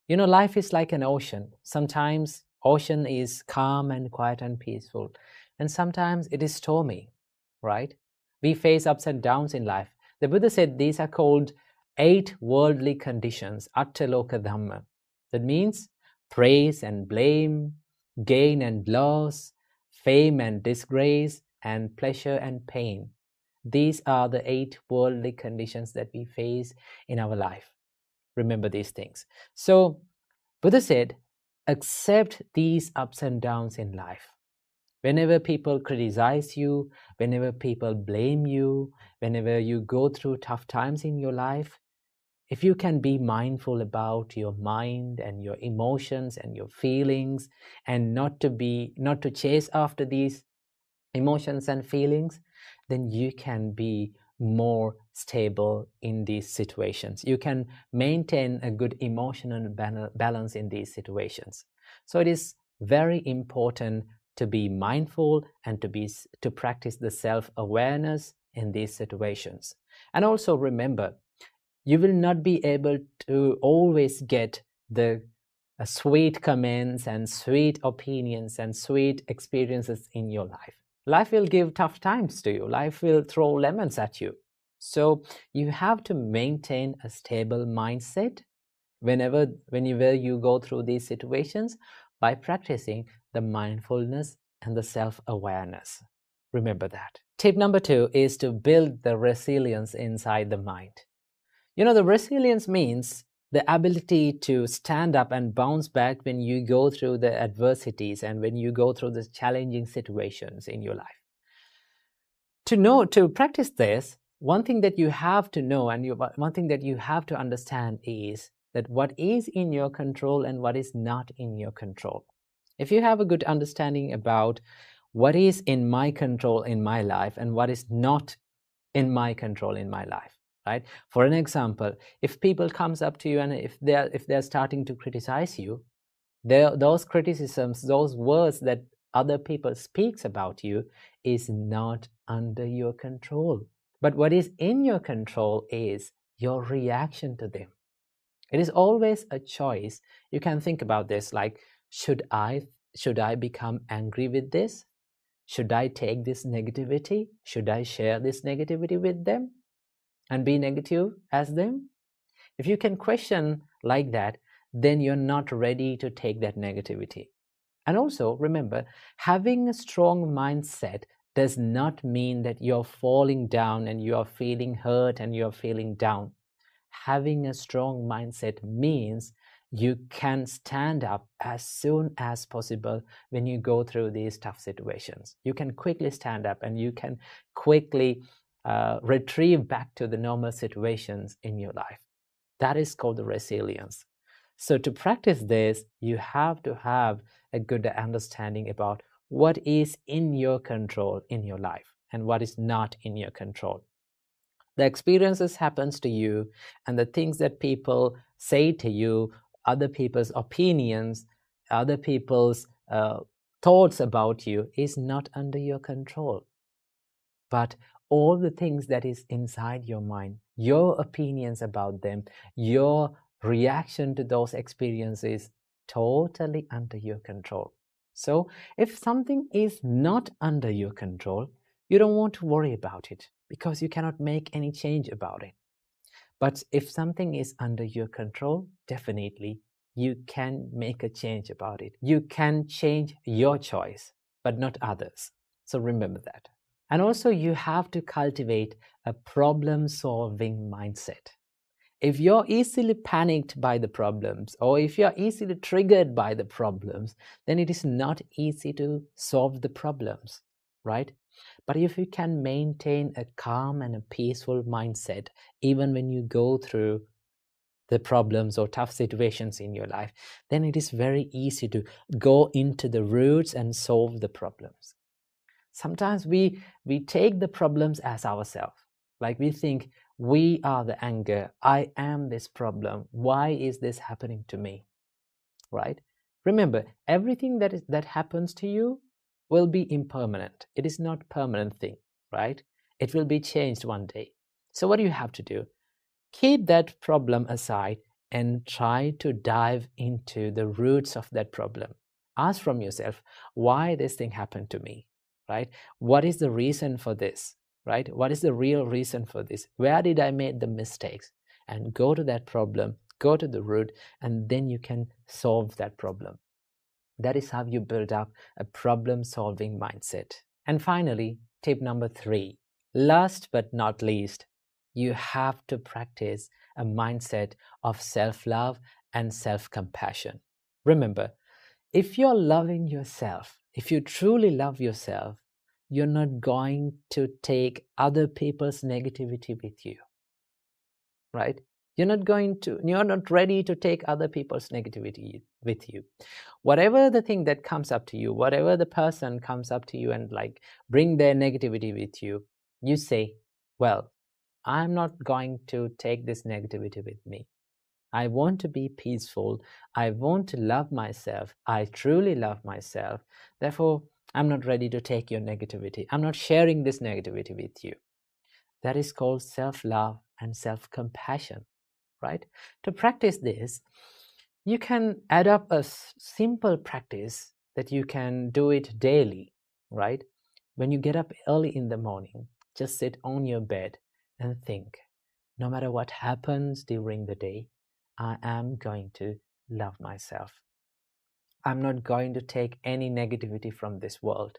You know, life is like an ocean. Sometimes ocean is calm and quiet and peaceful, and sometimes it is stormy, right? We face ups and downs in life. The Buddha said these are called 8 worldly conditions, attaloka Dhamma. That means praise and blame, gain and loss, fame and disgrace, and pleasure and pain. These are the 8 worldly conditions that we face in our life. Remember these things. So Buddha said, accept these ups and downs in life. Whenever people criticize you, whenever people blame you, whenever you go through tough times in your life, if you can be mindful about your mind and your emotions and your feelings, and not to chase after these emotions and feelings, then you can be more stable in these situations. You can maintain a good emotional balance in these situations. So it is very important to be mindful and to practice the self-awareness in these situations. And also remember, you will not be able to always get the sweet comments and sweet opinions and sweet experiences in your life. Life will give tough times to you. Life will throw lemons at you. So you have to maintain a stable mindset whenever you go through these situations by practicing the mindfulness, and the self-awareness. Remember that. Tip number 2 is to build the resilience inside the mind. The resilience means the ability to stand up and bounce back when you go through the adversities and when you go through the challenging situations in your life. To practice this, one thing that you have to know and one thing that you have to understand is that what is in your control and what is not in your control. If you have a good understanding about what is in my control in my life and what is not in my control in my life, right? For an example, if people comes up to you and if they're starting to criticize you, those criticisms, those words that other people speaks about you is not under your control. But what is in your control is your reaction to them. It is always a choice. You can think about this like, should I become angry with this? Should I take this negativity? Should I share this negativity with them and be negative as them? If you can question like that, then you're not ready to take that negativity. And also remember, having a strong mindset does not mean that you're falling down and you're feeling hurt and you're feeling down. Having a strong mindset means you can stand up as soon as possible when you go through these tough situations. You can quickly stand up and you can quickly retrieve back to the normal situations in your life. That is called the resilience. So to practice this, you have to have a good understanding about what is in your control in your life and what is not in your control. The experiences happens to you and the things that people say to you, other people's opinions, other people's thoughts about you is not under your control. But all the things that is inside your mind, your opinions about them, your reaction to those experiences, totally under your control. So if something is not under your control, you don't want to worry about it because you cannot make any change about it. But if something is under your control, definitely you can make a change about it. You can change your choice, but not others. So remember that. And also you have to cultivate a problem-solving mindset. If you're easily panicked by the problems, or if you're easily triggered by the problems, then it is not easy to solve the problems, right? But if you can maintain a calm and a peaceful mindset, even when you go through the problems or tough situations in your life, then it is very easy to go into the roots and solve the problems. Sometimes we take the problems as ourselves. Like we think, we are the anger. I am this problem. Why is this happening to me? Right? Remember, everything that happens to you will be impermanent. It is not a permanent thing, right? It will be changed one day. So what do you have to do? Keep that problem aside and try to dive into the roots of that problem. Ask from yourself, why this thing happened to me, right? What is the reason for this, right? What is the real reason for this? Where did I make the mistakes? And go to that problem, go to the root, and then you can solve that problem. That is how you build up a problem-solving mindset. And finally, tip number 3, last but not least, you have to practice a mindset of self-love and self-compassion. Remember, if you're loving yourself, if you truly love yourself, you're not going to take other people's negativity with you, right? You're not ready to take other people's negativity with you. Whatever the thing that comes up to you, whatever the person comes up to you and like bring their negativity with you, you say, well, I'm not going to take this negativity with me. I want to be peaceful. I want to love myself. I truly love myself. Therefore, I'm not ready to take your negativity. I'm not sharing this negativity with you. That is called self-love and self-compassion, right? To practice this, you can add up a simple practice that you can do it daily, right? When you get up early in the morning, just sit on your bed and think, no matter what happens during the day, I am going to love myself. I'm not going to take any negativity from this world,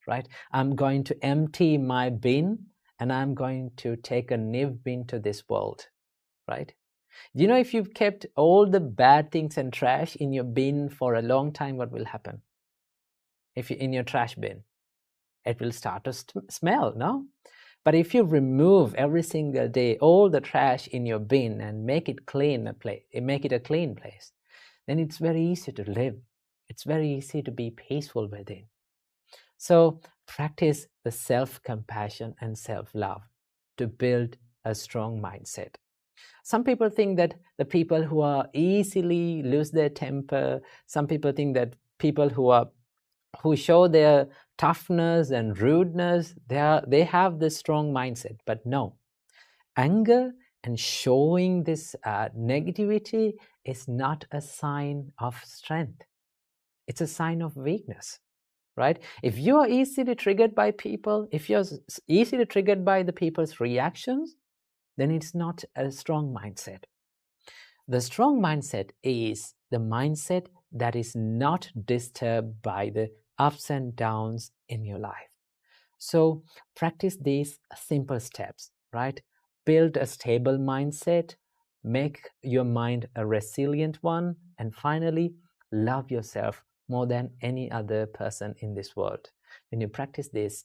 right? I'm going to empty my bin and I'm going to take a new bin to this world, right? You know, if you've kept all the bad things and trash in your bin for a long time, what will happen? If you're in your trash bin, it will start to smell, no? But if you remove every single day all the trash in your bin and make it make it a clean place, then it's very easy to live. It's very easy to be peaceful within. So practice the self-compassion and self-love to build a strong mindset. Some people think that the people who are easily lose their temper, some people think that people who show their toughness and rudeness, they have this strong mindset. But no, anger and showing this negativity is not a sign of strength. It's a sign of weakness, right? If you are easily triggered by people, if you're easily triggered by the people's reactions, then it's not a strong mindset. The strong mindset is the mindset that is not disturbed by the ups and downs in your life. So practice these simple steps, right? Build a stable mindset, make your mind a resilient one, and finally, love yourself more than any other person in this world. When you practice these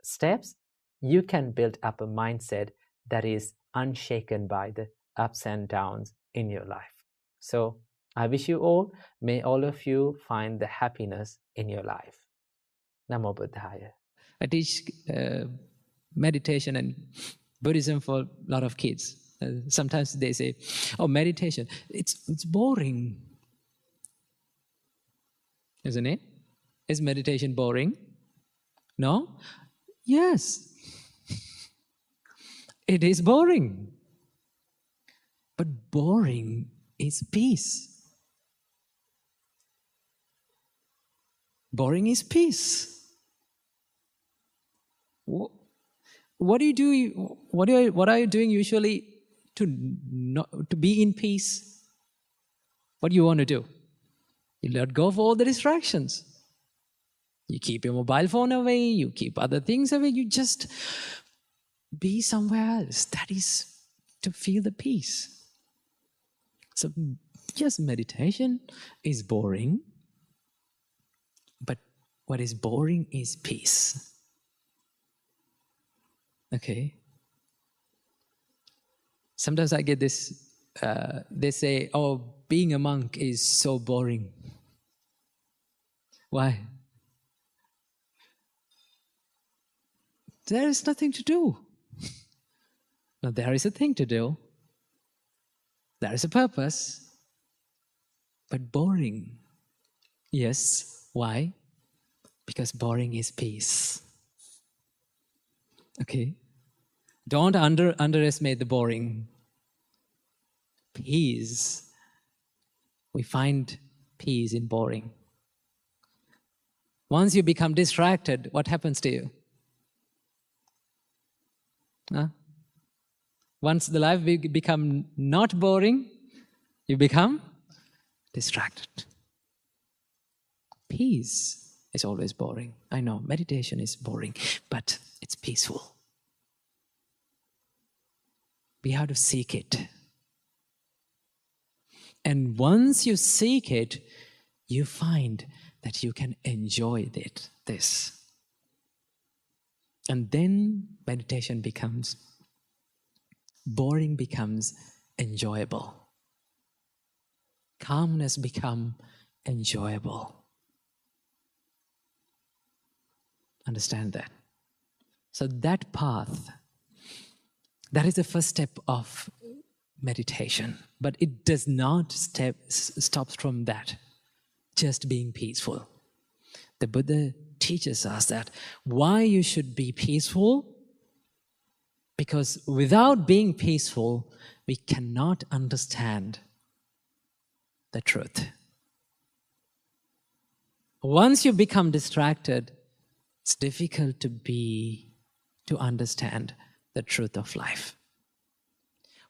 steps, you can build up a mindset that is unshaken by the ups and downs in your life. So I wish you all, may all of you find the happiness in your life. Namo Buddhaya. I teach meditation and Buddhism for a lot of kids. Sometimes they say, "Oh, meditation, it's boring," isn't it? Is meditation boring? No? Yes, it is boring. But boring is peace. Boring is peace. What do you do? What are you doing usually to be in peace? What do you want to do? You let go of all the distractions. You keep your mobile phone away. You keep other things away. You just be somewhere else. That is to feel the peace. So yes, meditation is boring. But what is boring is peace. Okay. Sometimes I get this, they say, "Oh, being a monk is so boring." Why? There is nothing to do. No, there is a thing to do. There is a purpose. But boring. Yes. Why? Because boring is peace. Okay? Don't underestimate the boring. Peace. We find peace in boring. Once you become distracted, what happens to you? Huh? Once the life become not boring, you become distracted. Peace is always boring. I know, meditation is boring, but it's peaceful. We have to seek it. And once you seek it, you find that you can enjoy this. And then meditation becomes, boring becomes enjoyable. Calmness becomes enjoyable. Understand that? So that path, that is the first step of meditation. But it does not stop from that, just being peaceful. The Buddha teaches us that why you should be peaceful, because without being peaceful, we cannot understand the truth. Once you become distracted, it's difficult to understand the truth of life.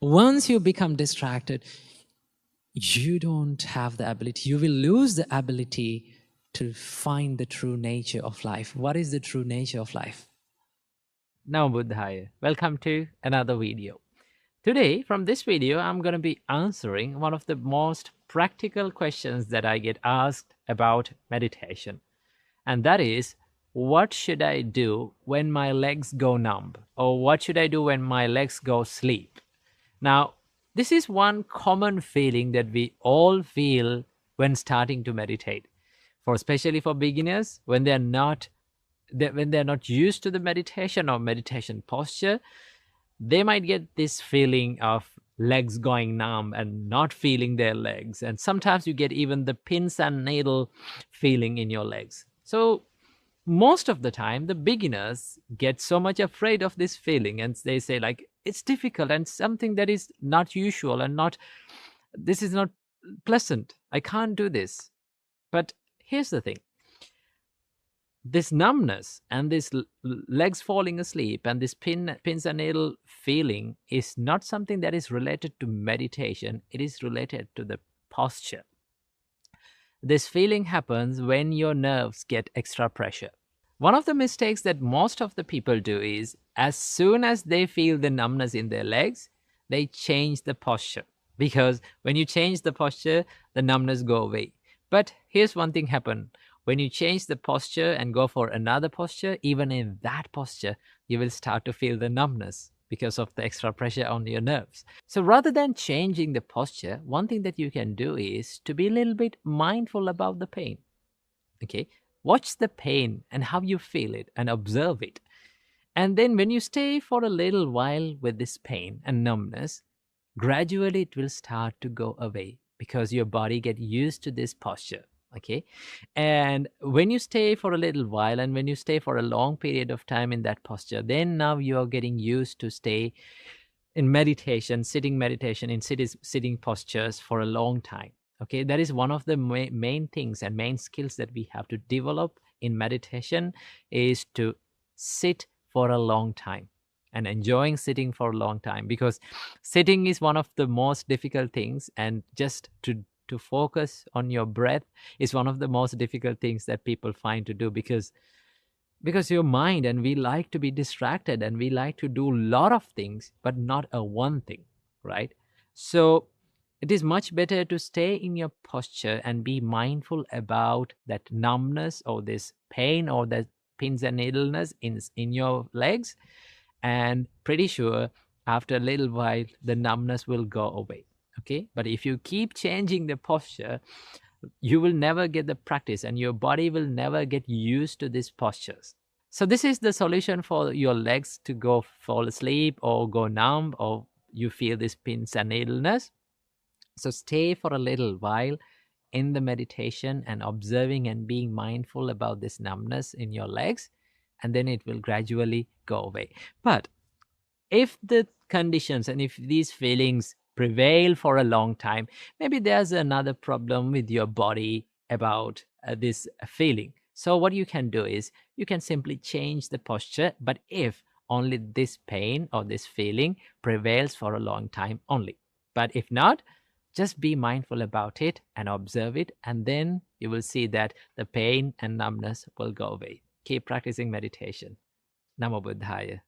Once you become distracted, you don't have the ability, you will lose the ability to find the true nature of life. What is the true nature of life? Namo Buddhaya. Welcome to another video. Today, from this video, I'm going to be answering one of the most practical questions that I get asked about meditation. And that is, what should I do when my legs go numb? Or what should I do when my legs go sleep? Now, this is one common feeling that we all feel when starting to meditate. For especially for beginners, when they're not used to the meditation or meditation posture, they might get this feeling of legs going numb and not feeling their legs. And sometimes you get even the pins and needle feeling in your legs. So most of the time, the beginners get so much afraid of this feeling, and they say like, it's difficult and something that is not usual and this is not pleasant. I can't do this. But here's the thing. This numbness and this legs falling asleep and this pins and needle feeling is not something that is related to meditation. It is related to the posture. This feeling happens when your nerves get extra pressure. One of the mistakes that most of the people do is, as soon as they feel the numbness in their legs, they change the posture. Because when you change the posture, the numbness go away. But here's one thing happen. When you change the posture and go for another posture, even in that posture, you will start to feel the numbness because of the extra pressure on your nerves. So rather than changing the posture, one thing that you can do is to be a little bit mindful about the pain. Okay, watch the pain and how you feel it and observe it. And then when you stay for a little while with this pain and numbness, gradually it will start to go away because your body get used to this posture. Okay, and when you stay for a little while and when you stay for a long period of time in that posture, then now you are getting used to stay in meditation, in sitting postures for a long time. Okay, that is one of the main things and main skills that we have to develop in meditation, is to sit for a long time and enjoying sitting for a long time, because sitting is one of the most difficult things, and just to focus on your breath is one of the most difficult things that people find to do, because your mind, and we like to be distracted and we like to do a lot of things but not a one thing, right? So it is much better to stay in your posture and be mindful about that numbness or this pain or that pins and needleness in your legs, and pretty sure after a little while the numbness will go away. Okay, but if you keep changing the posture, you will never get the practice and your body will never get used to these postures. So this is the solution for your legs to go fall asleep or go numb, or you feel this pins and needleness. So stay for a little while in the meditation and observing and being mindful about this numbness in your legs, and then it will gradually go away. But if the conditions and if these feelings prevail for a long time, maybe there's another problem with your body about this feeling. So what you can do is you can simply change the posture, but if only this pain or this feeling prevails for a long time only. But if not, just be mindful about it and observe it, and then you will see that the pain and numbness will go away. Keep practicing meditation. Namo Buddhaya.